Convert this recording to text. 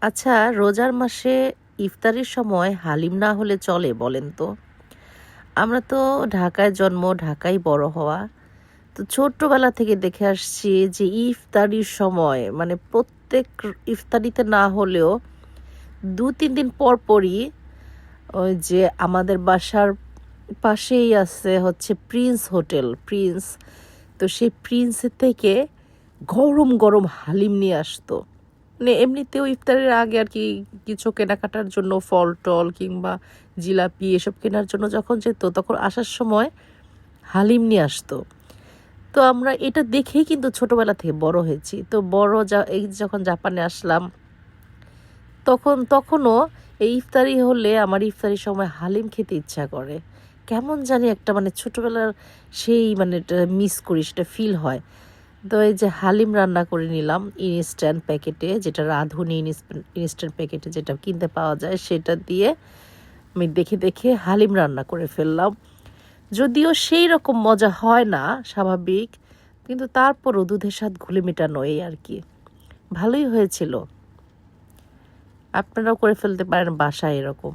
আচ্ছা, রোজার মাসে ইফতারির সময় হালিম না হলে চলে বলেন তো? আমরা তো ঢাকায় জন্ম, ঢাকায় বড় হওয়া। তো ছোট্টবেলা থেকে দেখে আসছি যে ইফতারির সময় মানে প্রত্যেক ইফতারিতে না হলেও ২-৩ দিন পর পরই ওই যে আমাদের বাসার পাশেই আছে হচ্ছে প্রিন্স হোটেল, প্রিন্স। তো সেই প্রিন্সের থেকে গরম গরম হালিম নিয়ে আসতো। মানে এমনিতেও ইফতারের আগে আর কি কিছু কেনাকাটার জন্য ফল টল কিংবা জিলাপি এসব কেনার জন্য যখন যেত তখন আসার সময় হালিম নিয়ে আসতো। তো আমরা এটা দেখেই কিন্তু ছোটবেলা থেকে বড় হয়েছি। তো এই যখন জাপানে আসলাম তখনও এই ইফতারি হলে আমার ইফতারির সময় হালিম খেতে ইচ্ছা করে। কেমন জানি একটা মানে ছোটবেলার সেই মানে মিস করি, সেটা ফিল হয়। তো এই যে হালিম রান্না করে নিলাম ইনস্ট্যান্ট প্যাকেটে, যেটা রাঁধুনি ইনস্ট্যান্ট প্যাকেটে যেটা কিনতে পাওয়া যায়, সেটা দিয়ে আমি দেখে দেখে হালিম রান্না করে ফেললাম। যদিও সেই রকম মজা হয় না স্বাভাবিক, কিন্তু তারপরও দুধের স্বাদ ঘুলে মেটানো এই আর কি। ভালোই হয়েছিল। আপনারাও করে ফেলতে পারেন বাসায় এরকম।